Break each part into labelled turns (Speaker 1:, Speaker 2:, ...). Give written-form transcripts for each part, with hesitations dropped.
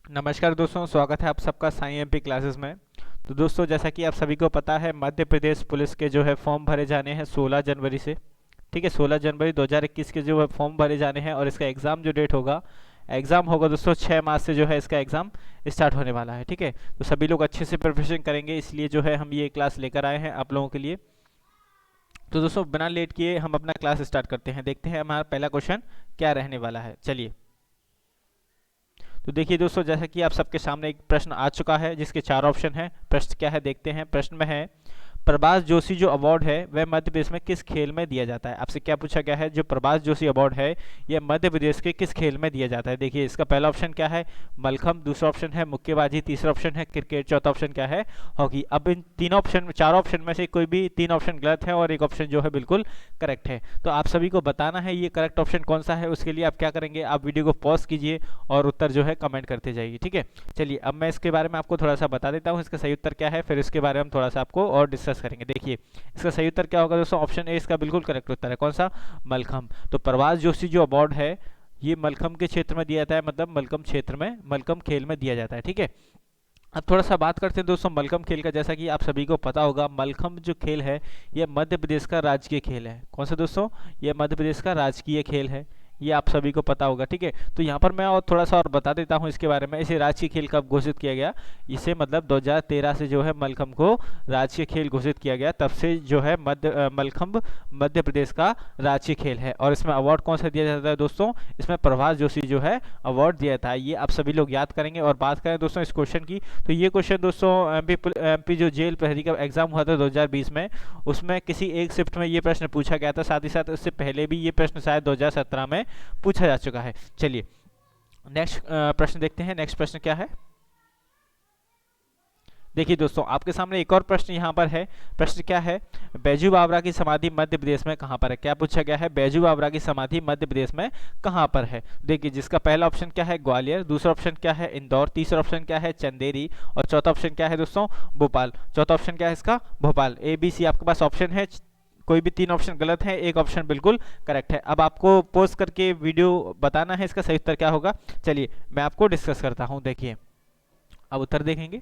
Speaker 1: नमस्कार दोस्तों, स्वागत है आप सबका साई एमपी क्लासेस में। तो दोस्तों, जैसा कि आप सभी को पता है, मध्य प्रदेश पुलिस के जो है फॉर्म भरे जाने हैं 16 जनवरी से। ठीक है, 16 जनवरी 2021 के जो है फॉर्म भरे जाने हैं और इसका एग्ज़ाम जो डेट होगा, एग्ज़ाम होगा दोस्तों 6 मार्च से जो है इसका एग्ज़ाम स्टार्ट होने वाला है। ठीक है, तो सभी लोग अच्छे से प्रिपरेशन करेंगे, इसलिए जो है हम ये क्लास लेकर आए हैं आप लोगों के लिए। तो दोस्तों, बिना लेट किए हम अपना क्लास स्टार्ट करते हैं। देखते हैं हमारा पहला क्वेश्चन क्या रहने वाला है। चलिए, तो देखिए दोस्तों, जैसा कि आप सबके सामने एक प्रश्न आ चुका है जिसके चार ऑप्शन हैं। प्रश्न क्या है देखते हैं। प्रश्न में है, प्रभाष जोशी जो अवार्ड है वह मध्य प्रदेश में किस खेल में दिया जाता है। आपसे क्या पूछा गया है, जो प्रभाष जोशी अवार्ड है यह मध्य प्रदेश के किस खेल में दिया जाता है। देखिए, इसका पहला ऑप्शन क्या है, मलखम्ब। दूसरा ऑप्शन है मुक्केबाजी। तीसरा ऑप्शन है क्रिकेट। चौथा ऑप्शन क्या है, हॉकी। अब इन तीनों ऑप्शन में, चार ऑप्शन में से कोई भी तीन ऑप्शन गलत है और एक ऑप्शन जो है बिल्कुल करेक्ट है। तो आप सभी को बताना है ये करेक्ट ऑप्शन कौन सा है। उसके लिए आप क्या करेंगे, आप वीडियो को पॉज कीजिए और उत्तर जो है कमेंट करते जाइए। ठीक है, चलिए अब मैं इसके बारे में आपको थोड़ा सा बता देता हूँ इसका सही उत्तर क्या है, फिर इसके बारे में हम थोड़ा सा आपको और डिस्कस करेंगे। देखिए, इसका सही उत्तर क्या होगा दोस्तों, ऑप्शन ए इसका बिल्कुल करेक्ट उत्तर है। कौन सा, मलखम्ब। तो प्रभाष जोशी जो अवार्ड है ये मलखम्ब के क्षेत्र में दिया जाता है, मतलब मलखम्ब क्षेत्र में, मलखम्ब खेल में दिया जाता है। ठीक है, अब थोड़ा सा बात करते हैं दोस्तों मलखम्ब खेल का। जैसा कि आप सभी को पता होगा, मलखम्ब जो खेल है ये मध्य प्रदेश का राजकीय खेल है। कौन सा दोस्तों, ये मध्य प्रदेश का राजकीय खेल है, ये आप सभी को पता होगा। ठीक है, तो यहाँ पर मैं और थोड़ा सा और बता देता हूँ इसके बारे में। इसे राजकीय खेल कब घोषित किया गया, इसे मतलब 2013 से जो है मलखम्ब को राजकीय खेल घोषित किया गया। तब से जो है मलखम्ब मध्य प्रदेश का राजकीय खेल है। और इसमें अवार्ड कौन सा दिया जाता है दोस्तों, इसमें प्रभाष जोशी जो है अवार्ड दिया था। ये आप सभी लोग याद करेंगे। और बात करें दोस्तों इस क्वेश्चन की, तो ये क्वेश्चन दोस्तों एमपी जो जेल प्रहरी का एग्जाम हुआ था 2020 में, उसमें किसी एक शिफ्ट में ये प्रश्न पूछा गया था। साथ ही साथ इससे पहले भी ये प्रश्न शायद 2017 में पूछा जा चुका है। चलिए नेक्स्ट प्रश्न देखते हैं। नेक्स्ट प्रश्न क्या है, देखिए दोस्तों, आपके सामने एक और प्रश्न यहाँ पर है। प्रश्न क्या है, बैजू बावरा की समाधि मध्य प्रदेश में कहाँ पर है। क्या पूछा गया है, बैजू बावरा की समाधि मध्य प्रदेश में कहाँ पर है। देखिए, जिसका पहला ऑप्शन क्या है, ग्वालियर। दूसरा ऑप्शन क्या है, इंदौर। तीसरा ऑप्शन क्या है, चंदेरी। और चौथा ऑप्शन क्या है दोस्तों, भोपाल। चौथा ऑप्शन क्या है इसका, भोपाल। ए बी सी आपके पास ऑप्शन है, कोई भी तीन ऑप्शन गलत है, एक ऑप्शन बिल्कुल करेक्ट है। अब आपको पोस्ट करके वीडियो बताना है इसका सही उत्तर क्या होगा। चलिए मैं आपको डिस्कस करता हूँ। देखिए, अब उत्तर देखेंगे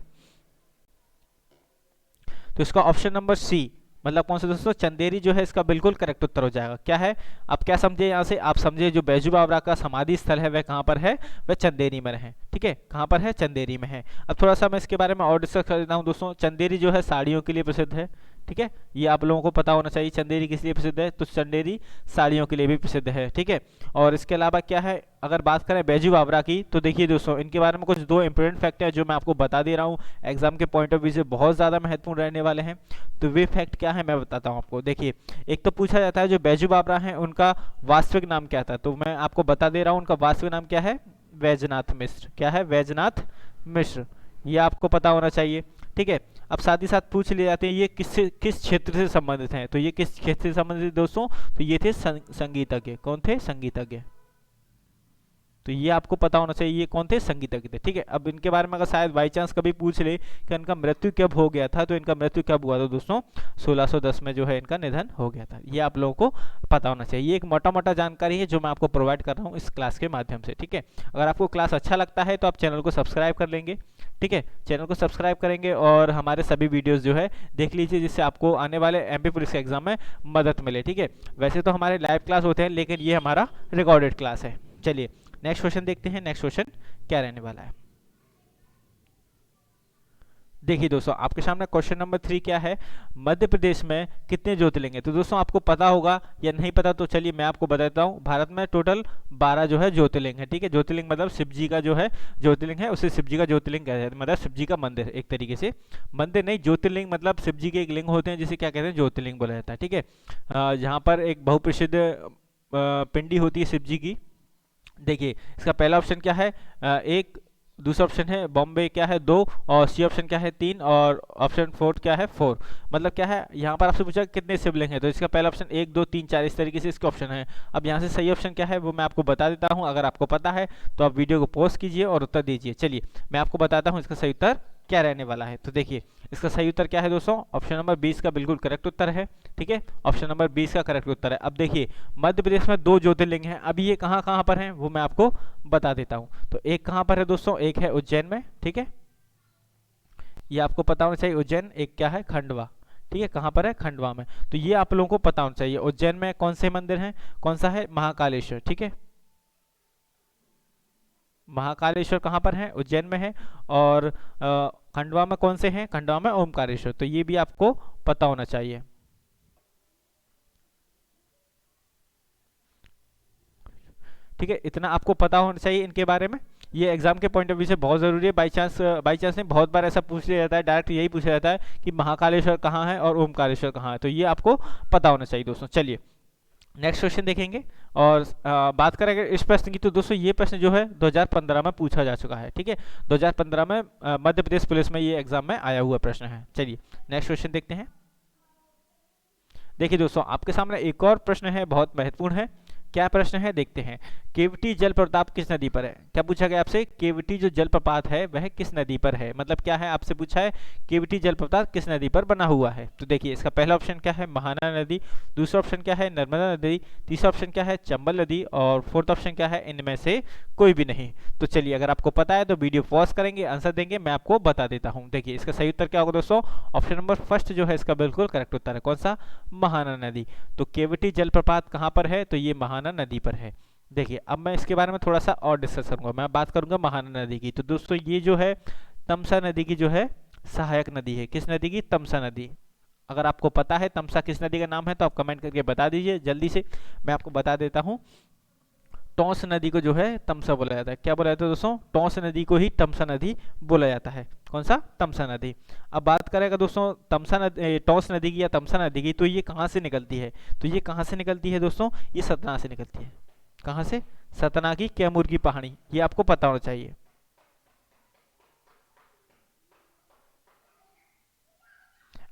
Speaker 1: तो इसका ऑप्शन नंबर सी, मतलब कौन सा दोस्तों, चंदेरी जो है इसका बिल्कुल करेक्ट उत्तर हो जाएगा। क्या है, आप क्या समझे यहाँ से, आप समझे जो बैजू बावरा का समाधि स्थल है वह कहाँ पर है, वह चंदेरी में है। ठीक है, कहाँ पर है, चंदेरी में है। अब थोड़ा सा मैं इसके बारे में और डिस्कस कर देता हूँ दोस्तों। चंदेरी जो है साड़ियों के लिए प्रसिद्ध है। ठीक है, ये आप लोगों को पता होना चाहिए चंदेरी किस लिए प्रसिद्ध है, तो चंदेरी साड़ियों के लिए भी प्रसिद्ध है। ठीक है, और इसके अलावा क्या है, अगर बात करें बैजू बावरा की, तो देखिए दोस्तों इनके बारे में कुछ दो इंपॉर्टेंट फैक्ट है जो मैं आपको बता दे रहा हूँ, एग्जाम के पॉइंट ऑफ व्यू से बहुत ज़्यादा महत्वपूर्ण रहने वाले हैं। तो वे फैक्ट क्या है मैं बताता हूँ आपको। देखिए, एक तो पूछा जाता है जो बैजू बावरा हैं उनका वास्तविक नाम क्या था, तो मैं आपको बता दे रहा हूँ उनका वास्तविक नाम क्या है, वैजनाथ मिश्र। क्या है, वैजनाथ मिश्र, ये आपको पता होना चाहिए। ठीक है, अब साथ ही साथ पूछ लिए जाते हैं ये किस क्षेत्र से संबंधित हैं, तो ये किस क्षेत्र से संबंधित दोस्तों, तो ये थे संगीतज्ञ। कौन थे, संगीतज्ञ। तो ये आपको पता होना चाहिए ये कौन थे, संगीतज्ञ थे। ठीक है, अब इनके बारे में अगर शायद बाई चांस कभी पूछ ले कि इनका मृत्यु कब हो गया था, तो इनका मृत्यु कब हुआ था दोस्तों, 1610 में जो है इनका निधन हो गया था। ये आप लोगों को पता होना चाहिए। ये एक मोटा मोटा जानकारी है जो मैं आपको प्रोवाइड कर रहा हूँ इस क्लास के माध्यम से। ठीक है, अगर आपको क्लास अच्छा लगता है तो आप चैनल को सब्सक्राइब कर लेंगे। ठीक है, चैनल को सब्सक्राइब करेंगे और हमारे सभी वीडियोस जो है देख लीजिए, जिससे आपको आने वाले एमपी पुलिस के एग्जाम में मदद मिले। ठीक है, वैसे तो हमारे लाइव क्लास होते हैं लेकिन ये हमारा रिकॉर्डेड क्लास है। चलिए नेक्स्ट क्वेश्चन देखते हैं। नेक्स्ट क्वेश्चन क्या रहने वाला है, देखिए दोस्तों, आपके सामने क्वेश्चन नंबर 3 क्या है, मध्य प्रदेश में कितने ज्योतिर्लिंग है। तो दोस्तों आपको पता होगा या नहीं पता, तो चलिए मैं आपको बताता हूँ। भारत में टोटल 12 जो है ज्योतिर्लिंग है। ठीक है, ज्योतिर्लिंग मतलब शिव जी का जो है ज्योतिर्लिंग है, उसे शिव जी का ज्योतिर्लिंग कहते हैं, मतलब शिव जी का मंदिर। एक तरीके से मंदिर नहीं, ज्योतिर्लिंग मतलब शिव जी के एक लिंग होते हैं जिसे क्या कहते हैं, ज्योतिर्लिंग बोला जाता है। ठीक है, जहाँ पर एक बहुप्रसिद्ध पिंडी होती है शिव जी की। देखिए, इसका पहला ऑप्शन क्या है, एक। दूसरा ऑप्शन है बॉम्बे क्या है, 2। और सी ऑप्शन क्या है, 3। और ऑप्शन 4 क्या है, 4। मतलब क्या है, यहाँ पर आपसे पूछा कितने शिवलिंग है, तो इसका पहला ऑप्शन 1 2 3 4 इस तरीके से इसके ऑप्शन है। अब यहाँ से सही ऑप्शन क्या है वो मैं आपको बता देता हूँ। अगर आपको पता है तो आप वीडियो को पॉज कीजिए और उत्तर दीजिए। चलिए मैं आपको बताता हूँ इसका सही उत्तर क्या रहने वाला है। तो देखिए इसका सही उत्तर क्या है दोस्तों, ऑप्शन नंबर 20 का बिल्कुल करेक्ट उत्तर है। ठीक है, ऑप्शन नंबर 20 का करेक्ट उत्तर है। अब देखिए मध्य प्रदेश में 2 ज्योतिर्लिंग हैं, अभी ये कहाँ कहाँ पर हैं वो मैं आपको बता देता हूँ। तो एक कहाँ पर है दोस्तों, एक है उज्जैन में, ठीक है, ये आपको पता होना चाहिए उज्जैन। एक क्या है, खंडवा। ठीक है, कहाँ पर है, खंडवा में। तो ये आप लोगों को पता होना चाहिए। उज्जैन में कौन से मंदिर हैं, कौन सा है, महाकालेश्वर। ठीक है, महाकालेश्वर कहाँ पर है, उज्जैन में है। और खंडवा में कौन से हैं, खंडवा में ओमकारेश्वर। तो ये भी आपको पता होना चाहिए। ठीक है, इतना आपको पता होना चाहिए इनके बारे में। ये एग्जाम के पॉइंट ऑफ व्यू से बहुत जरूरी है। बाई चांस नहीं, बहुत बार ऐसा पूछ लिया जाता है, डायरेक्ट यही पूछा जाता है कि महाकालेश्वर कहाँ है और ओमकारेश्वर कहाँ है। तो ये आपको पता होना चाहिए दोस्तों। चलिए नेक्स्ट क्वेश्चन देखेंगे। और बात करें अगर इस प्रश्न की, तो दोस्तों ये प्रश्न जो है 2015 में पूछा जा चुका है। ठीक है, 2015 में मध्य प्रदेश पुलिस में ये एग्जाम में आया हुआ प्रश्न है। चलिए नेक्स्ट क्वेश्चन देखते हैं। देखिए दोस्तों आपके सामने एक और प्रश्न है, बहुत महत्वपूर्ण है। क्या प्रश्न है देखते हैं। केवटी जलप्रपात किस नदी पर है। क्या पूछा गया आपसे, केवटी जो जलप्रपात है वह किस नदी पर है। मतलब क्या है, आपसे पूछा है केवटी जलप्रपात किस नदी पर बना हुआ है। तो देखिए इसका पहला ऑप्शन क्या है, महाना नदी। दूसरा ऑप्शन क्या है, नर्मदा नदी। तीसरा ऑप्शन क्या है, चंबल नदी। और फोर्थ ऑप्शन क्या है, इनमें से कोई भी नहीं। तो चलिए अगर आपको पता है तो वीडियो पॉज करेंगे, आंसर देंगे, मैं आपको बता देता हूँ। देखिए इसका सही उत्तर क्या होगा दोस्तों, ऑप्शन नंबर फर्स्ट जो है इसका बिल्कुल करेक्ट उत्तर है। कौन सा, महाना नदी। तो केवटी जलप्रपात कहाँ पर है, तो ये महाना नदी पर है। देखिए अब मैं इसके बारे में थोड़ा सा और डिस्कस करूंगा। मैं बात करूंगा महाना नदी की। तो दोस्तों ये जो है तमसा नदी की जो है सहायक नदी है। किस नदी की, तमसा नदी। अगर आपको पता है तमसा किस नदी का नाम है तो आप कमेंट करके बता दीजिए जल्दी से, मैं आपको बता देता हूँ। टॉस नदी को जो है तमसा बोला जाता है। क्या बोला जाता है दोस्तों, टॉस नदी को ही तमसा नदी बोला जाता है। कौन सा, तमसा नदी। अब बात करेगा दोस्तों तमसा नदी, टॉस नदी की या तमसा नदी की, तो ये कहाँ से निकलती है। तो ये कहाँ से निकलती है दोस्तों, ये सतना से निकलती है। कहाँ से, सतना की कैमूर की पहाड़ी। ये आपको पता होना चाहिए।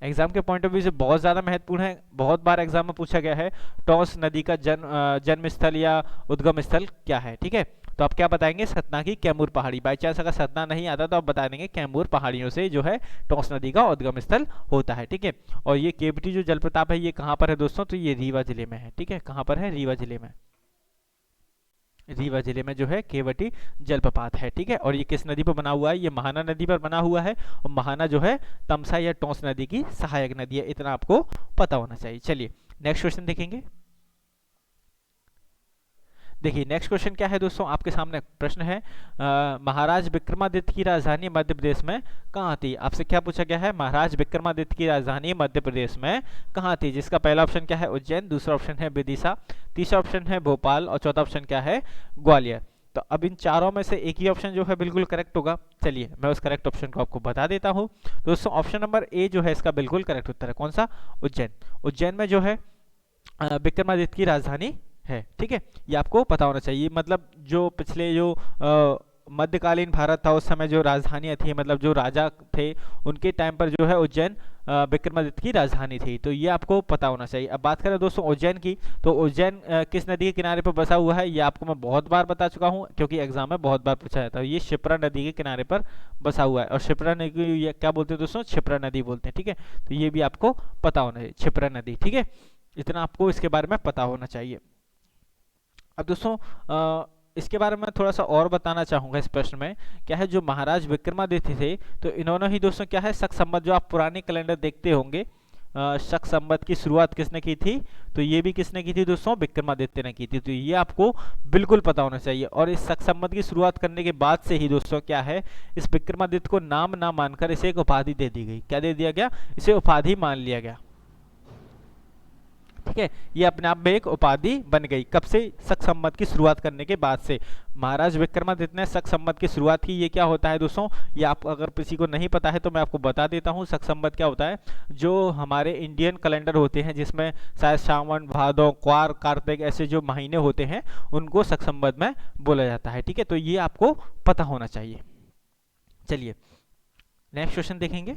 Speaker 1: एग्जाम के पॉइंट ऑफ व्यू से बहुत ज़्यादा महत्वपूर्ण है, बहुत बार एग्जाम में पूछा गया है। टॉस नदी का जन्म स्थल या उद्गम स्थल क्या है। ठीक है, तो आप क्या बताएंगे, सतना की कैमूर पहाड़ी। बाई चांस अगर सतना नहीं आता तो आप बता देंगे कैमूर पहाड़ियों से जो है टॉस नदी का उद्गम स्थल होता है। ठीक है, और ये केवटी जो जलप्रपात है ये कहाँ पर है दोस्तों, तो ये रीवा जिले में है। ठीक है, कहाँ पर है, रीवा जिले में। रीवा जिले में जो है केवटी जलप्रपात है। ठीक है, और ये किस नदी पर बना हुआ है, ये महाना नदी पर बना हुआ है। और महाना जो है तमसा या टोंस नदी की सहायक नदी है, इतना आपको पता होना चाहिए। चलिए नेक्स्ट क्वेश्चन देखेंगे। देखिए नेक्स्ट क्वेश्चन क्या है दोस्तों, आपके सामने प्रश्न है महाराज विक्रमादित्य की राजधानी मध्य प्रदेश में कहाँ थी। आपसे क्या पूछा गया है, महाराज विक्रमादित्य की राजधानी मध्य प्रदेश में कहाँ थी। जिसका पहला ऑप्शन क्या है, उज्जैन। दूसरा ऑप्शन है विदिशा। तीसरा ऑप्शन है भोपाल। और चौथा ऑप्शन क्या है, ग्वालियर। तो अब इन चारों में से एक ही ऑप्शन जो है बिल्कुल करेक्ट होगा। चलिए मैं उस करेक्ट ऑप्शन को आपको बता देता हूँ। दोस्तों ऑप्शन नंबर ए जो है इसका बिल्कुल करेक्ट उत्तर है। कौन सा, उज्जैन। उज्जैन में जो है विक्रमादित्य की राजधानी है। ठीक है, ये आपको पता होना चाहिए। मतलब जो पिछले जो मध्यकालीन भारत था उस समय जो राजधानियाँ थी, मतलब जो राजा थे उनके टाइम पर जो है उज्जैन विक्रमादित्य की राजधानी थी। तो ये आपको पता होना चाहिए। अब बात करें दोस्तों उज्जैन की, तो उज्जैन किस नदी के किनारे पर बसा हुआ है, ये आपको मैं बहुत बार बता चुका हूँ क्योंकि एग्जाम में बहुत बार पूछा जाता है। ये शिप्रा नदी के किनारे पर बसा हुआ है। और शिप्रा नदी ये क्या बोलते हैं दोस्तों, क्षिप्रा नदी बोलते हैं। ठीक है, तो ये भी आपको पता होना चाहिए, क्षिप्रा नदी। ठीक है, इतना आपको इसके बारे में पता होना चाहिए। अब दोस्तों इसके बारे में थोड़ा सा और बताना चाहूँगा। इस प्रश्न में क्या है, जो महाराज विक्रमादित्य थे तो इन्होंने ही दोस्तों क्या है, शक संवत, जो आप पुराने कैलेंडर देखते होंगे, शक संवत की शुरुआत किसने की थी, तो ये भी किसने की थी दोस्तों, विक्रमादित्य ने की थी। तो ये आपको बिल्कुल पता होना चाहिए। और इस शक संवत की शुरुआत करने के बाद से ही दोस्तों क्या है, इस विक्रमादित्य को नाम ना मानकर इसे एक उपाधि दे दी गई। क्या दे दिया गया, इसे उपाधि मान लिया गया। ठीक है, ये अपने आप में एक उपाधि बन गई। कब से, शक संवत की शुरुआत करने के बाद से। महाराज विक्रमादित्य ने शक संवत की शुरुआत की। ये क्या होता है दोस्तों, ये आप अगर किसी को नहीं पता है तो मैं आपको बता देता हूँ। शक संवत क्या होता है, जो हमारे इंडियन कैलेंडर होते हैं जिसमें शायद सावन, भादौ, क्वार, कार्तिक ऐसे जो महीने होते हैं उनको शक संवत में बोला जाता है। ठीक है, तो ये आपको पता होना चाहिए। चलिए नेक्स्ट क्वेश्चन देखेंगे।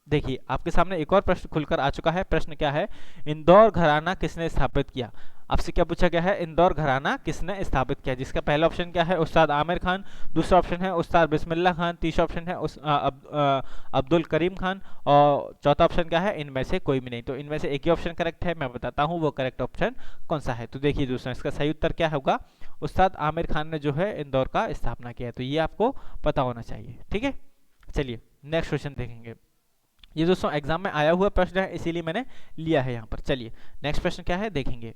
Speaker 1: देखिए आपके सामने एक और प्रश्न खुलकर आ चुका है। प्रश्न क्या है, इंदौर घराना किसने स्थापित किया। आपसे क्या पूछा गया है, इंदौर घराना किसने स्थापित किया, जिसका पहला ऑप्शन क्या है, उस्ताद आमिर खान, दूसरा ऑप्शन है उस्ताद बिस्मिल्लाह खान, तीसरा ऑप्शन है अब्दुल करीम खान, और चौथा ऑप्शन क्या है, इनमें से कोई भी नहीं। तो इनमें से एक ही ऑप्शन करेक्ट है, मैं बताता हूँ वो करेक्ट ऑप्शन कौन सा है। तो देखिए दोस्तों, इसका सही उत्तर क्या होगा, उस्ताद आमिर खान ने जो है इंदौर का स्थापना किया है। तो ये आपको पता होना चाहिए, ठीक है। चलिए नेक्स्ट क्वेश्चन देखेंगे। ये दोस्तों एग्जाम में आया हुआ प्रश्न है, इसीलिए मैंने लिया है यहाँ पर। चलिए नेक्स्ट प्रश्न क्या है देखेंगे।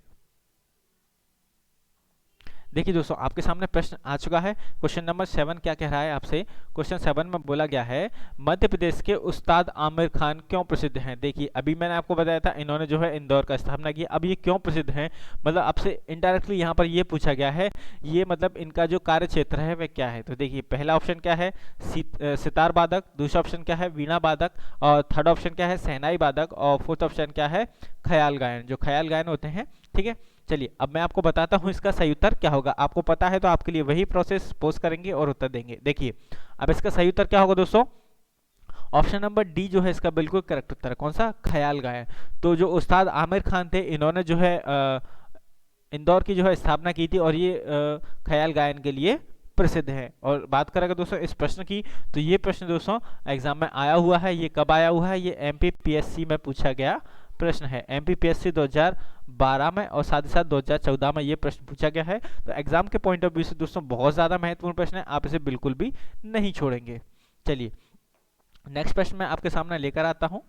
Speaker 1: देखिए दोस्तों, आपके सामने प्रश्न आ चुका है। क्वेश्चन नंबर 7 क्या कह रहा है आपसे, क्वेश्चन 7 में बोला गया है मध्य प्रदेश के उस्ताद आमिर खान क्यों प्रसिद्ध हैं। देखिए अभी मैंने आपको बताया था इन्होंने जो है इंदौर का स्थापना की, अब ये क्यों प्रसिद्ध हैं, मतलब आपसे इनडायरेक्टली यहाँ पर ये पूछा गया है, ये मतलब इनका जो कार्य क्षेत्र है वह क्या है। तो देखिए पहला ऑप्शन क्या है, सितार वादक, दूसरा ऑप्शन क्या है, वीणा वादक, और थर्ड ऑप्शन क्या है, शहनाई वादक, और फोर्थ ऑप्शन क्या है, ख्याल गायन, जो ख्याल गायन होते हैं, ठीक है। चलिए अब मैं आपको बताता हूं इसका सही उत्तर क्या होगा। आपको पता है तो आपके लिए वही प्रोसेस पोस्ट करेंगे और उत्तर देंगे। देखिए अब इसका सही उत्तर क्या होगा दोस्तों, ऑप्शन नंबर डी जो है इसका बिल्कुल करेक्ट उत्तर है। कौन सा, ख्याल गायन। तो जो उस्ताद आमिर खान थे, इन्होंने जो है इंदौर की जो है स्थापना की थी, और ये ख्याल गायन के लिए प्रसिद्ध है। और बात करेंगे दोस्तों इस प्रश्न की, तो ये प्रश्न दोस्तों एग्जाम में आया हुआ है। ये कब आया हुआ है, ये एमपीपीएससी में पूछा गया प्रश्न है, एमपीपीएससी 2012 में, और साथ ही साथ 2014 में ये प्रश्न पूछा गया है। तो एग्जाम के पॉइंट ऑफ व्यू से दोस्तों बहुत ज़्यादा महत्वपूर्ण प्रश्न है, आप इसे बिल्कुल भी नहीं छोड़ेंगे। चलिए नेक्स्ट प्रश्न मैं आपके सामने लेकर आता हूं।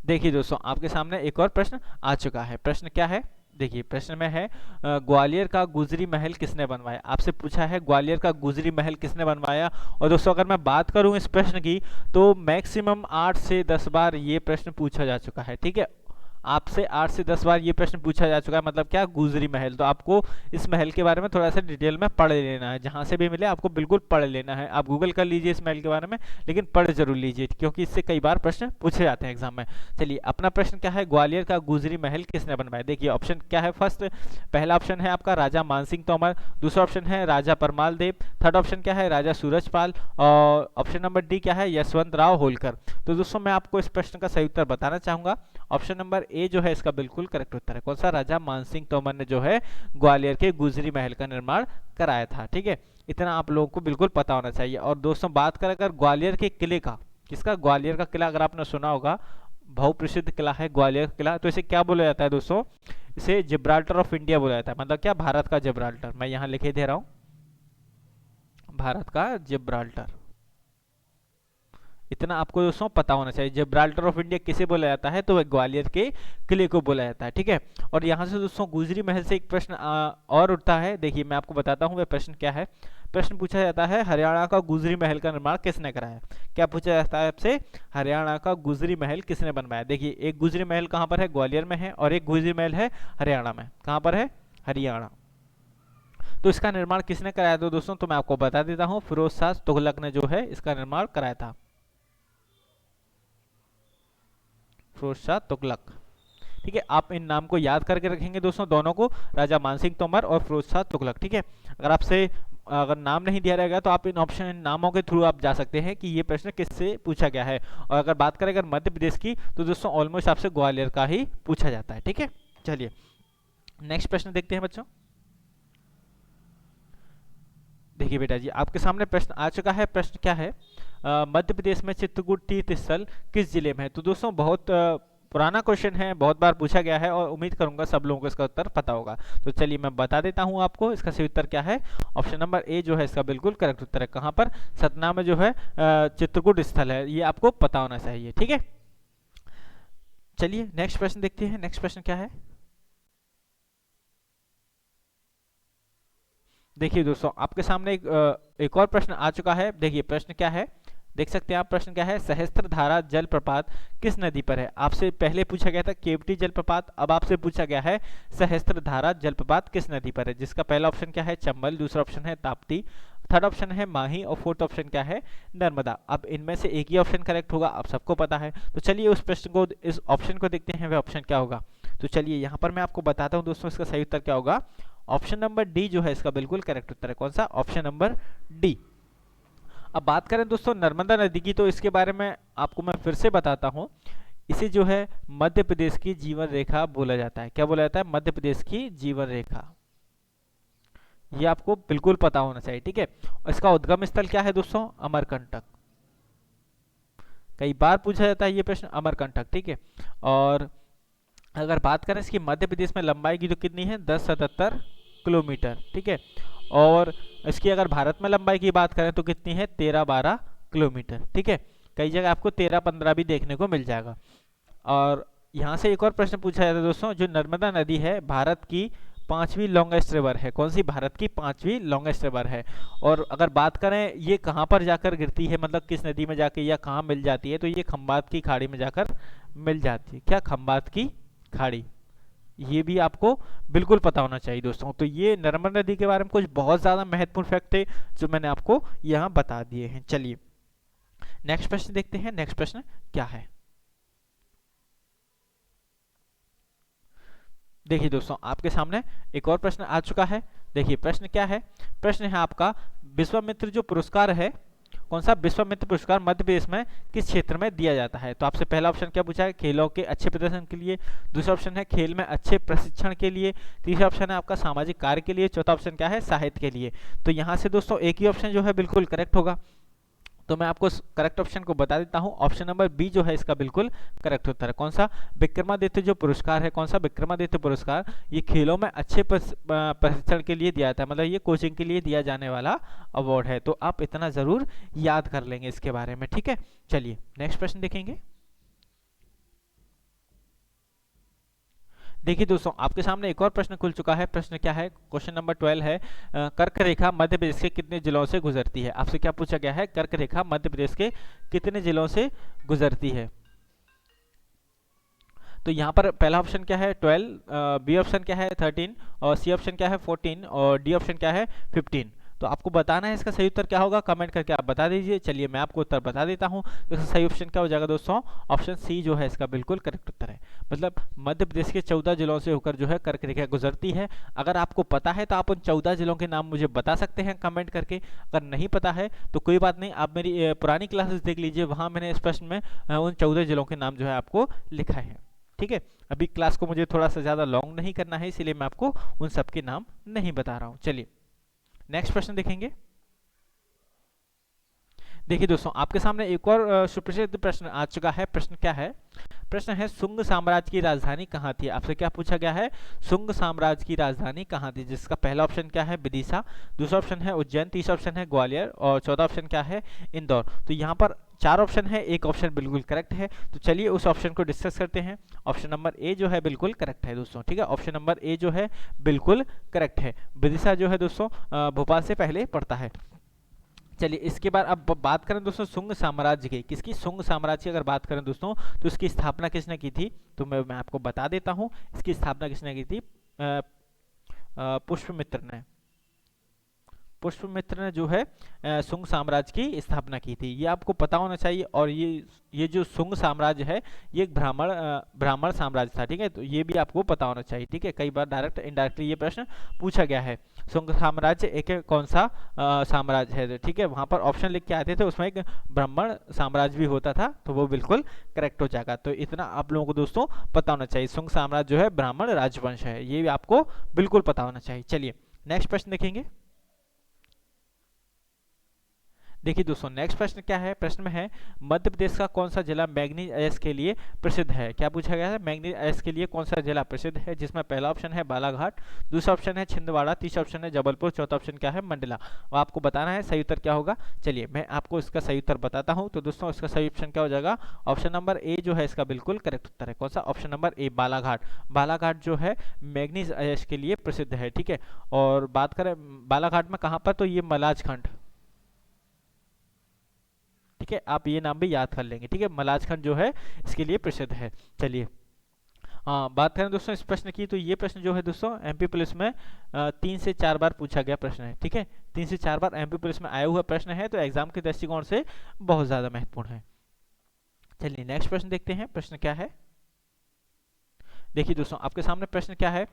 Speaker 1: देखिए दोस्तों, आपके सामने एक और प्रश्न आ चुका है। प्रश्न क्या है, देखिए प्रश्न में है ग्वालियर का गुजरी महल किसने बनवाया। आपसे पूछा है ग्वालियर का गुजरी महल किसने बनवाया। और दोस्तों अगर मैं बात करूं इस प्रश्न की, तो मैक्सिमम 8 से 10 बार ये प्रश्न पूछा जा चुका है, ठीक है। आपसे 8 से 10 बार ये प्रश्न पूछा जा चुका है, मतलब क्या, गुजरी महल। तो आपको इस महल के बारे में थोड़ा सा डिटेल में पढ़ लेना है, जहां से भी मिले आपको बिल्कुल पढ़ लेना है। आप गूगल कर लीजिए इस महल के बारे में, लेकिन पढ़ जरूर लीजिए, क्योंकि इससे कई बार प्रश्न पूछे जाते हैं एग्जाम में। चलिए अपना प्रश्न क्या है, ग्वालियर का गुजरी महल किसने बनवाया। देखिए ऑप्शन क्या है, फर्स्ट पहला ऑप्शन है आपका राजा मानसिंह तोमर, दूसरा ऑप्शन है राजा परमाल देव, थर्ड ऑप्शन क्या है, राजा सूरजपाल, और ऑप्शन नंबर डी क्या है, यशवंत राव होलकर। तो दोस्तों मैं आपको इस प्रश्न का सही उत्तर बताना चाहूंगा, ऑप्शन नंबर ए जो है इसका बिल्कुल करेक्ट उत्तर है। कौन सा, राजा मानसिंह तोमर ने जो है ग्वालियर के गुजरी महल का निर्माण कराया था, ठीक है। इतना आप लोगों को बिल्कुल पता होना चाहिए। और दोस्तों बात करें अगर ग्वालियर के किले का, किसका, ग्वालियर का किला, अगर आपने सुना होगा बहुप्रसिद्ध किला है ग्वालियर का किला, तो इसे क्या बोला जाता है दोस्तों, इसे जिब्राल्टर ऑफ इंडिया बोला जाता है। मतलब क्या, भारत का जिब्राल्टर। मैं यहाँ लिखे दे रहा हूँ, भारत का जिब्राल्टर। इतना आपको दोस्तों पता होना चाहिए। जिब्राल्टर ऑफ इंडिया किसे बोला जाता है, तो वह ग्वालियर के किले को बोला जाता है, ठीक है। और यहाँ से दोस्तों गुजरी महल से एक प्रश्न और उठता है। देखिए मैं आपको बताता हूँ वह प्रश्न क्या है। प्रश्न पूछा जाता है हरियाणा का गुजरी महल का निर्माण किसने कराया। क्या पूछा जाता है आपसे, हरियाणा का गुजरी महल किसने बनवाया। देखिए एक गुजरी महल कहाँ पर है, ग्वालियर में है, और एक गुजरी महल है हरियाणा में। कहाँ पर है, हरियाणा। तो इसका निर्माण किसने कराया था दोस्तों, तो मैं आपको बता देता हूँ, फिरोज शाह तुगलक ने जो है इसका निर्माण कराया था, फिरोज शाह तुगलक, ठीक है। आप इन नाम को याद करके रखेंगे दोस्तों, दोनों को, राजा मानसिंह तोमर और फिरोज शाह तुगलक, ठीक है। अगर आपसे अगर नाम नहीं दिया रहेगा तो आप इन ऑप्शन, इन नामों के थ्रू आप जा सकते हैं कि ये प्रश्न किससे पूछा गया है। और अगर बात करें अगर मध्य प्रदेश की, तो दोस्तों ऑलमोस्ट आपसे ग्वालियर का ही पूछा जाता है, ठीक है। चलिए नेक्स्ट प्रश्न देखते हैं बच्चों। देखिए बेटा जी, आपके सामने प्रश्न आ चुका है। प्रश्न क्या है, मध्य प्रदेश में चित्रकूट तीर्थ स्थल किस जिले में है। तो दोस्तों बहुत पुराना क्वेश्चन है, बहुत बार पूछा गया है, और उम्मीद करूंगा सब लोगों को इसका उत्तर पता होगा। तो चलिए मैं बता देता हूं आपको, इसका सही उत्तर क्या है, ऑप्शन नंबर ए जो है इसका बिल्कुल करेक्ट उत्तर है। कहां पर, सतना में जो है चित्रकूट स्थल है, ये आपको पता होना चाहिए, ठीक है। चलिए नेक्स्ट प्रश्न देखते हैं। नेक्स्ट प्रश्न क्या है, देखिए दोस्तों आपके सामने एक और प्रश्न आ चुका है। देखिए प्रश्न क्या है, देख सकते हैं आप, प्रश्न क्या है, सहस्त्रधारा जलप्रपात किस नदी पर है। आपसे पहले पूछा गया था केवटी जलप्रपात, अब आपसे पूछा गया है सहस्त्रधारा जलप्रपात किस नदी पर है, जिसका पहला ऑप्शन क्या है, चंबल, दूसरा ऑप्शन है ताप्ती, थर्ड ऑप्शन है माही, और फोर्थ ऑप्शन क्या है, नर्मदा। अब इनमें से एक ही ऑप्शन करेक्ट होगा, आप सबको पता है। तो चलिए उस प्रश्न को, इस ऑप्शन को देखते हैं, वह ऑप्शन क्या होगा। तो चलिए यहाँ पर मैं आपको बताता हूँ दोस्तों, इसका सही उत्तर क्या होगा। ऑप्शन नंबर डी जो है इसका बिल्कुल करेक्ट उत्तर है। कौन सा, ऑप्शन नंबर डी। अब बात करें दोस्तों नर्मदा नदी की, तो इसके बारे में आपको मैं फिर से बताता हूं। इसे जो है मध्य प्रदेश की जीवन रेखा बोला जाता है। क्या बोला जाता है? मध्य प्रदेश की जीवन रेखा। ये आपको बिल्कुल पता होना चाहिए, ठीक है। इसका उद्गम स्थल क्या है दोस्तों? अमरकंटक। कई बार पूछा जाता है ये प्रश्न, अमरकंटक, ठीक है। और अगर बात करें इसकी मध्य प्रदेश में लंबाई की तो कितनी है? 1077 किलोमीटर, ठीक है। और इसकी अगर भारत में लंबाई की बात करें तो कितनी है? 1312 किलोमीटर, ठीक है। कई जगह आपको 1315 भी देखने को मिल जाएगा। और यहाँ से एक और प्रश्न पूछा जाता है दोस्तों, जो नर्मदा नदी है भारत की पांचवी लॉन्गेस्ट रिवर है। कौन सी भारत की पांचवी लॉन्गेस्ट रिवर है? और अगर बात करें ये कहाँ पर जाकर गिरती है, मतलब किस नदी में जाकर या कहाँ मिल जाती है, तो ये खंबात की खाड़ी में जाकर मिल जाती है। क्या? खंबात की खाड़ी। ये भी आपको बिल्कुल पता होना चाहिए दोस्तों। तो ये नर्मदा नदी के बारे में कुछ बहुत ज़्यादा महत्वपूर्ण फैक्ट थे जो मैंने आपको यहाँ बता दिए हैं। चलिए नेक्स्ट प्रश्न देखते हैं। नेक्स्ट प्रश्न क्या है? देखिए दोस्तों, आपके सामने एक और प्रश्न आ चुका है। देखिए प्रश्न क्या है? प्रश्न है आपका, विश्वामित्र जो पुरस्कार है, कौन सा विश्वामित्र पुरस्कार मध्य प्रदेश में किस क्षेत्र में दिया जाता है? तो आपसे पहला ऑप्शन क्या पूछा है? खेलों के अच्छे प्रदर्शन के लिए। दूसरा ऑप्शन है खेल में अच्छे प्रशिक्षण के लिए। तीसरा ऑप्शन है आपका सामाजिक कार्य के लिए। चौथा ऑप्शन क्या है? साहित्य के लिए। तो यहाँ से दोस्तों एक ही ऑप्शन जो है बिल्कुल करेक्ट होगा। तो मैं आपको करेक्ट ऑप्शन को बता देता हूं। ऑप्शन नंबर बी जो है इसका बिल्कुल करेक्ट उत्तर है। कौन सा? विक्रमादित्य जो पुरस्कार है, कौन सा? विक्रमादित्य पुरस्कार। ये खेलों में अच्छे प्रशिक्षण के लिए दिया जाता है, मतलब ये कोचिंग के लिए दिया जाने वाला अवार्ड है। तो आप इतना जरूर याद कर लेंगे इसके बारे में, ठीक है। चलिए नेक्स्ट प्रश्न देखेंगे। देखिए दोस्तों, आपके सामने एक और प्रश्न खुल चुका है। प्रश्न क्या है? क्वेश्चन नंबर 12 है, कर्क रेखा मध्य प्रदेश के कितने जिलों से गुजरती है? आपसे क्या पूछा गया है? कर्क रेखा मध्य प्रदेश के कितने जिलों से गुजरती है? तो यहाँ पर पहला ऑप्शन क्या है? 12, बी ऑप्शन क्या है? 13, और सी ऑप्शन क्या है? 14, और डी ऑप्शन क्या है? 15। तो आपको बताना है इसका सही उत्तर क्या होगा, कमेंट करके आप बता दीजिए। चलिए मैं आपको उत्तर बता देता हूँ। तो इसका सही ऑप्शन क्या हो जाएगा दोस्तों? ऑप्शन सी जो है इसका बिल्कुल करेक्ट उत्तर है। मतलब मध्य प्रदेश के 14 जिलों से होकर जो है कर्क रेखा गुजरती है। अगर आपको पता है तो आप उन 14 जिलों के नाम मुझे बता सकते हैं कमेंट करके। अगर नहीं पता है तो कोई बात नहीं, आप मेरी पुरानी क्लासेस देख लीजिए, वहाँ मैंने इस प्रश्न में उन 14 जिलों के नाम जो है आपको लिखा है, ठीक है। अभी क्लास को मुझे थोड़ा सा ज़्यादा लॉन्ग नहीं करना है, इसीलिए मैं आपको उन सब के नाम नहीं बता रहा हूँ। चलिए नेक्स्ट प्रश्न देखेंगे। देखिए दोस्तों, आपके सामने एक और सुप्रसिद्ध प्रश्न आ चुका है। प्रश्न क्या है? प्रश्न है, शुंग साम्राज्य की राजधानी कहाँ थी? आपसे क्या पूछा गया है? शुंग साम्राज्य की राजधानी कहाँ थी? जिसका पहला ऑप्शन क्या है? विदिशा। दूसरा ऑप्शन है उज्जैन। तीसरा ऑप्शन है ग्वालियर, और चौथा ऑप्शन क्या है? इंदौर। तो यहाँ पर चार ऑप्शन है, एक ऑप्शन बिल्कुल करेक्ट है। तो चलिए उस ऑप्शन को डिस्कस करते हैं। ऑप्शन नंबर ए जो है बिल्कुल करेक्ट है दोस्तों, ठीक है। ऑप्शन नंबर ए जो है बिल्कुल करेक्ट है। विदिशा जो है दोस्तों भोपाल से पहले पड़ता है। चलिए इसके बाद अब बात करें दोस्तों शुंग साम्राज्य की। किसकी? शुंग साम्राज्य की अगर बात करें दोस्तों तो इसकी स्थापना किसने की थी? तो मैं आपको बता देता हूँ इसकी स्थापना किसने की थी। पुष्यमित्र ने। पुष्यमित्र ने जो है शुंग साम्राज्य की स्थापना की थी, ये आपको पता होना चाहिए। और ये जो शुंग साम्राज्य है ये एक ब्राह्मण साम्राज्य था, ठीक है। तो ये भी आपको पता होना चाहिए, ठीक है। कई बार डायरेक्ट इनडायरेक्टली ये प्रश्न पूछा गया है। शुंग साम्राज्य एक कौन सा साम्राज्य है, ठीक है। वहाँ पर ऑप्शन लिख के आते थे, उसमें एक ब्राह्मण साम्राज्य भी होता था, तो वो बिल्कुल करेक्ट हो जाएगा। तो इतना आप लोगों को दोस्तों पता होना चाहिए, शुंग साम्राज्य जो है ब्राह्मण राजवंश है, ये भी आपको बिल्कुल पता होना चाहिए। चलिए नेक्स्ट प्रश्न देखेंगे। देखिए दोस्तों, नेक्स्ट प्रश्न क्या है? प्रश्न में है, मध्य प्रदेश का कौन सा जिला मैग्नीज अयस्क के लिए प्रसिद्ध है? क्या पूछा गया है? मैग्नीज अयस्क के लिए कौन सा जिला प्रसिद्ध है? जिसमें पहला ऑप्शन है बालाघाट, दूसरा ऑप्शन है छिंदवाड़ा, तीसरा ऑप्शन है जबलपुर, चौथा ऑप्शन क्या है? मंडला। और आपको बताना है सही उत्तर क्या होगा। चलिए मैं आपको इसका सही उत्तर बताता हूँ। तो दोस्तों इसका सही ऑप्शन क्या हो जाएगा? ऑप्शन नंबर ए जो है इसका बिल्कुल करेक्ट उत्तर है। कौन सा? Option number A, Balaghat. Balaghat जो है मैग्नीज अयस्क के लिए प्रसिद्ध है, ठीक है। और बात करें बालाघाट में कहाँ पर, तो ये मलाजखंड, ठीक है। आप ये नाम भी याद कर लेंगे, ठीक है। मलाजखंड जो है इसके लिए प्रसिद्ध है। चलिए हाँ, बात करें दोस्तों इस प्रश्न की, तो ये प्रश्न जो है दोस्तों एमपी पुलिस में 3 से 4 बार पूछा गया प्रश्न है, ठीक है। 3 से 4 बार एमपी पुलिस में आया हुआ प्रश्न है, तो एग्जाम के दृष्टिकोण से बहुत ज्यादा महत्वपूर्ण है। चलिए नेक्स्ट प्रश्न देखते हैं। प्रश्न क्या है? देखिए दोस्तों, आपके सामने प्रश्न क्या है?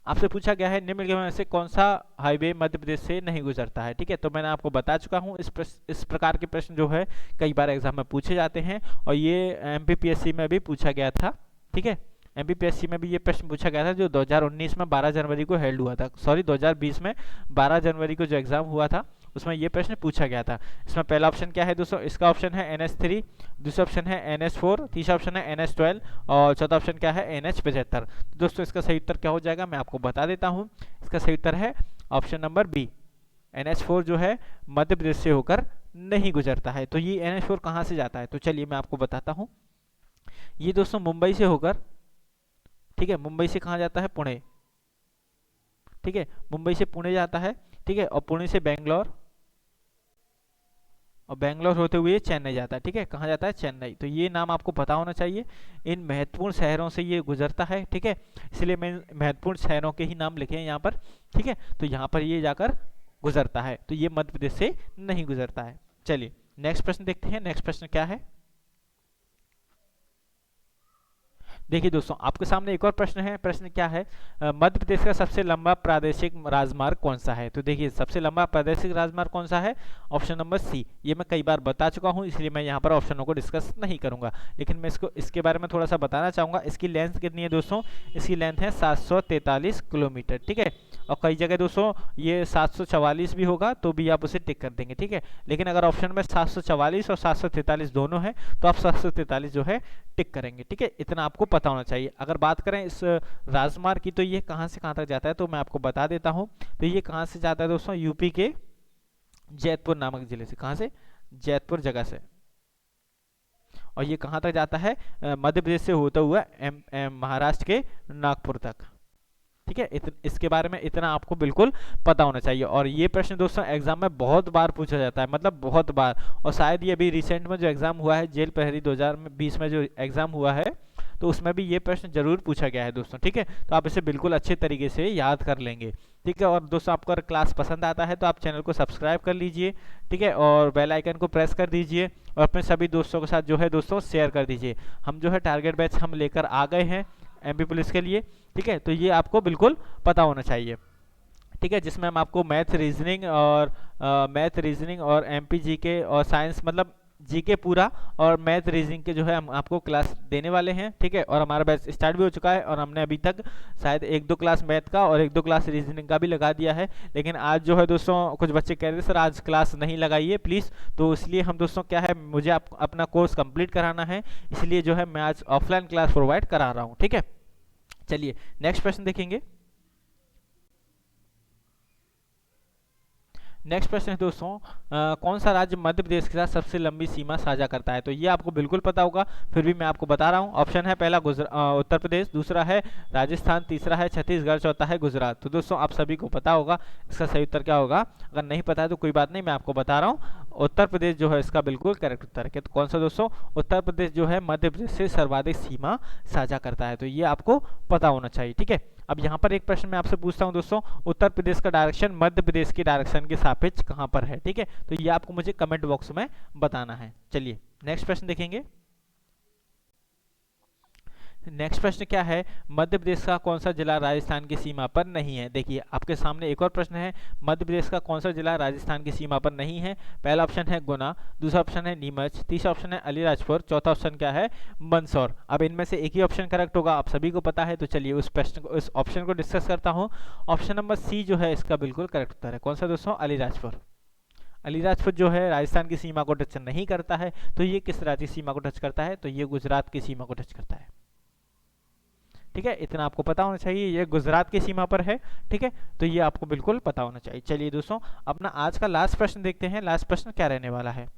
Speaker 1: आपसे पूछा गया है निम्नलिखित में से कौन सा हाईवे मध्य प्रदेश से नहीं गुजरता है। ठीक है, तो मैंने आपको बता चुका हूँ। इस प्रकार के प्रश्न जो है कई बार एग्जाम में पूछे जाते हैं और ये एमपीपीएससी में भी पूछा गया था। ठीक है, एमपीपीएससी में भी ये प्रश्न पूछा गया था जो 2019 में 12 जनवरी को हेल्ड हुआ था, सॉरी 2020 में 12 जनवरी को जो एग्जाम हुआ था उसमें ये प्रश्न पूछा गया था। इसमें पहला ऑप्शन क्या है दोस्तों, इसका ऑप्शन है NH3, दूसरा ऑप्शन है NH4, तीसरा ऑप्शन है NH12 और चौथा ऑप्शन क्या है NH75। दोस्तों इसका सही उत्तर क्या हो जाएगा मैं आपको बता देता हूँ। इसका सही उत्तर है ऑप्शन नंबर बी, NH4 जो है मध्य प्रदेश से होकर नहीं गुजरता है। तो ये NH4 कहाँ से जाता है, तो चलिए मैं आपको बताता हूँ। ये दोस्तों मुंबई से होकर, ठीक है, मुंबई से कहाँ जाता है, पुणे। ठीक है, मुंबई से पुणे जाता है। ठीक है, और पुणे से बेंगलोर, और बेंगलोर होते हुए चेन्नई जाता है। ठीक है, कहाँ जाता है, चेन्नई। तो ये नाम आपको पता होना चाहिए, इन महत्वपूर्ण शहरों से ये गुजरता है। ठीक है, इसलिए मैं महत्वपूर्ण शहरों के ही नाम लिखे हैं यहाँ पर। ठीक है, तो यहाँ पर ये जाकर गुजरता है, तो ये मध्य प्रदेश से नहीं गुजरता है। चलिए नेक्स्ट प्रश्न देखते हैं। नेक्स्ट प्रश्न क्या है, देखिए दोस्तों आपके सामने एक और प्रश्न है। प्रश्न क्या है, मध्य प्रदेश का सबसे लंबा प्रादेशिक राजमार्ग कौन सा है। तो देखिए सबसे लंबा प्रादेशिक राजमार्ग कौन सा है, ऑप्शन नंबर सी। ये मैं कई बार बता चुका हूँ इसलिए मैं यहाँ पर ऑप्शनों को डिस्कस नहीं करूंगा, लेकिन मैं इसके बारे में थोड़ा सा बताना चाहूँगा। इसकी लेंथ कितनी है दोस्तों, इसकी लेंथ है 743 किलोमीटर। ठीक है, और कई जगह दोस्तों ये 744 भी होगा तो भी आप उसे टिक कर देंगे। ठीक है, लेकिन अगर ऑप्शन में 744 और 743 दोनों है तो आप 743 जो है टिक करेंगे। ठीक है, इतना आपको पता होना चाहिए। अगर बात करें इस राजमार्ग की तो ये कहां से कहां तक जाता है, तो मैं आपको बता देता हूं। तो ये कहां से जाता है दोस्तों, यूपी के जैतपुर नामक जिले से। कहां से, जैतपुर जगह से। और ये कहां तक जाता है, मध्य प्रदेश से होता हुआ महाराष्ट्र के नागपुर तक। ठीक है, इसके बारे में इतना आपको बिल्कुल पता होना चाहिए। और ये प्रश्न दोस्तों एग्जाम में बहुत बार पूछा जाता है, मतलब बहुत बार। और शायद ये अभी रिसेंट में जो एग्जाम हुआ है जेल प्रहरी 2020 में जो एग्जाम हुआ है तो उसमें भी ये प्रश्न जरूर पूछा गया है दोस्तों। ठीक है, तो आप इसे बिल्कुल अच्छे तरीके से याद कर लेंगे। ठीक है, और दोस्तों आपको अगर क्लास पसंद आता है तो आप चैनल को सब्सक्राइब कर लीजिए। ठीक है, और बेल आइकन को प्रेस कर दीजिए और अपने सभी दोस्तों के साथ जो है दोस्तों शेयर कर दीजिए। हम जो है टारगेट बैच हम लेकर आ गए हैं एमपी पुलिस के लिए। ठीक है, तो ये आपको बिल्कुल पता होना चाहिए। ठीक है, जिसमें हम आपको मैथ रीजनिंग और एमपी जीके और साइंस, मतलब जीके पूरा और मैथ रीजनिंग के जो है हम आपको क्लास देने वाले हैं। ठीक है, और हमारा बैच स्टार्ट भी हो चुका है और हमने अभी तक शायद 1-2 क्लास मैथ का और 1-2 क्लास रीजनिंग का भी लगा दिया है। लेकिन आज जो है दोस्तों कुछ बच्चे कह रहे थे सर आज क्लास नहीं लगाइए प्लीज़, तो इसलिए हम दोस्तों क्या है, मुझे अपना कोर्स कंप्लीट कराना है, इसलिए जो है मैं आज ऑफलाइन क्लास प्रोवाइड करा रहा हूँ। ठीक है, चलिए नेक्स्ट प्रश्न देखेंगे। नेक्स्ट प्रश्न है दोस्तों, कौन सा राज्य मध्य प्रदेश के साथ सबसे लंबी सीमा साझा करता है। तो ये आपको बिल्कुल पता होगा, फिर भी मैं आपको बता रहा हूँ। ऑप्शन है पहला उत्तर प्रदेश, दूसरा है राजस्थान, तीसरा है छत्तीसगढ़, चौथा है गुजरात। तो दोस्तों आप सभी को पता होगा इसका सही उत्तर क्या होगा। अगर नहीं पता है तो कोई बात नहीं, मैं आपको बता रहा हूँ। उत्तर प्रदेश जो है इसका बिल्कुल करेक्ट उत्तर है। तो कौन सा दोस्तों, उत्तर प्रदेश जो है मध्य प्रदेश से सर्वाधिक सीमा साझा करता है। तो ये आपको पता होना चाहिए। ठीक है, अब यहाँ पर एक प्रश्न मैं आपसे पूछता हूँ दोस्तों, उत्तर प्रदेश का डायरेक्शन मध्य प्रदेश के डायरेक्शन के सापेक्ष कहाँ पर है। ठीक है, तो ये आपको मुझे कमेंट बॉक्स में बताना है। चलिए नेक्स्ट प्रश्न देखेंगे। नेक्स्ट प्रश्न क्या है, मध्य प्रदेश का कौन सा जिला राजस्थान की सीमा पर नहीं है। देखिए आपके सामने एक और प्रश्न है, मध्य प्रदेश का कौन सा जिला राजस्थान की सीमा पर नहीं है। पहला ऑप्शन है गुना, दूसरा ऑप्शन है नीमच, तीसरा ऑप्शन है अलीराजपुर, चौथा ऑप्शन क्या है, मंदसौर। अब इनमें से एक ही ऑप्शन करेक्ट होगा, आप सभी को पता है। तो चलिए उस प्रश्न को, उस ऑप्शन को डिस्कस करता हूँ। ऑप्शन नंबर सी जो है इसका बिल्कुल करेक्ट उत्तर है। कौन सा दोस्तों, अलीराजपुर। अलीराजपुर जो है राजस्थान की सीमा को टच नहीं करता है। तो ये किस राज्य की सीमा को टच करता है, तो ये गुजरात की सीमा को टच करता है। ठीक है, इतना आपको पता होना चाहिए, ये गुजरात की सीमा पर है। ठीक है, तो ये आपको बिल्कुल पता होना चाहिए। चलिए दोस्तों अपना आज का लास्ट प्रश्न देखते हैं। लास्ट प्रश्न क्या रहने वाला है,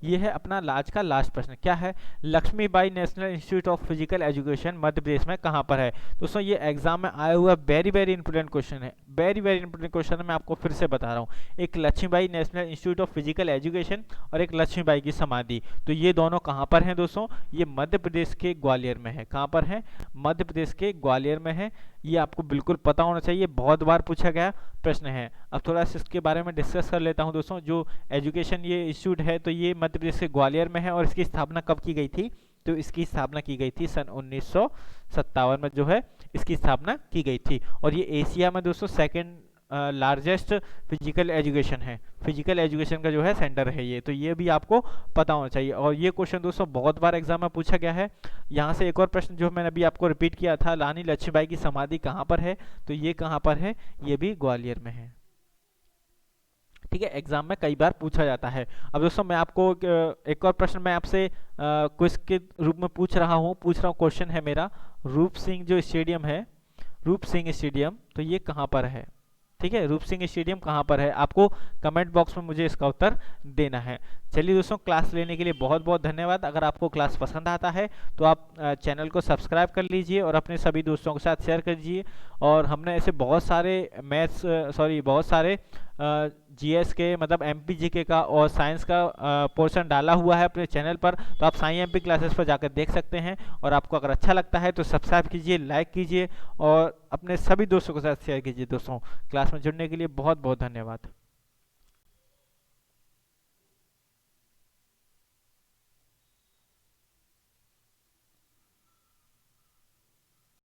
Speaker 1: ये है अपना आज का लास्ट प्रश्न। क्या है, Laxmibai national institute of physical education Madhya Pradesh में कहाँ पर है। दोस्तों ये एग्जाम में आया हुआ वेरी वेरी इंपोर्टेंट क्वेश्चन है, वेरी वेरी इंपोर्टेंट क्वेश्चन है। मैं आपको फिर से बता रहा हूँ, एक Laxmibai national institute of physical education और एक लक्ष्मीबाई की समाधि, तो ये दोनों कहाँ पर हैं दोस्तों, ये मध्य प्रदेश के ग्वालियर में है। कहाँ पर है, मध्य प्रदेश के ग्वालियर में है। ये आपको बिल्कुल पता होना चाहिए, बहुत बार पूछा गया प्रश्न है। अब थोड़ा सा इसके बारे में डिस्कस कर लेता हूँ दोस्तों। जो एजुकेशन ये इंस्टीट्यूट है तो ये मध्य प्रदेश के ग्वालियर में है और इसकी स्थापना कब की गई थी, तो इसकी स्थापना की गई थी सन 1957 में जो है इसकी स्थापना की गई थी। और ये एशिया में दोस्तों सेकंड लार्जेस्ट फिजिकल एजुकेशन है, फिजिकल एजुकेशन का जो है सेंटर है ये, तो ये भी आपको पता होना चाहिए। और ये क्वेश्चन दोस्तों बहुत बार एग्जाम में पूछा गया है। यहाँ से एक और प्रश्न जो मैंने अभी आपको रिपीट किया था, रानी लक्ष्मीबाई की समाधि कहाँ पर है, तो ये कहाँ पर है, ये भी ग्वालियर में है। ठीक है, एग्जाम में कई बार पूछा जाता है। अब दोस्तों मैं आपको एक और प्रश्न मैं आपसे क्विज के रूप में पूछ रहा हूँ क्वेश्चन है मेरा, रूप सिंह जो स्टेडियम है, रूप सिंह स्टेडियम, तो ये कहाँ पर है। ठीक है, रूप सिंह स्टेडियम कहाँ पर है, आपको कमेंट बॉक्स में मुझे इसका उत्तर देना है। चलिए दोस्तों, क्लास लेने के लिए बहुत बहुत धन्यवाद। अगर आपको क्लास पसंद आता है तो आप चैनल को सब्सक्राइब कर लीजिए और अपने सभी दोस्तों के साथ शेयर कर दीजिए। और हमने ऐसे बहुत सारे बहुत सारे जीएस के मतलब एमपीजीके का और साइंस का पोर्शन डाला हुआ है अपने चैनल पर, तो आप साई एमपी क्लासेस पर जाकर देख सकते हैं। और आपको अगर अच्छा लगता है तो सब्सक्राइब कीजिए, लाइक कीजिए और अपने सभी दोस्तों के साथ शेयर कीजिए। दोस्तों, क्लास में जुड़ने के लिए बहुत बहुत धन्यवाद।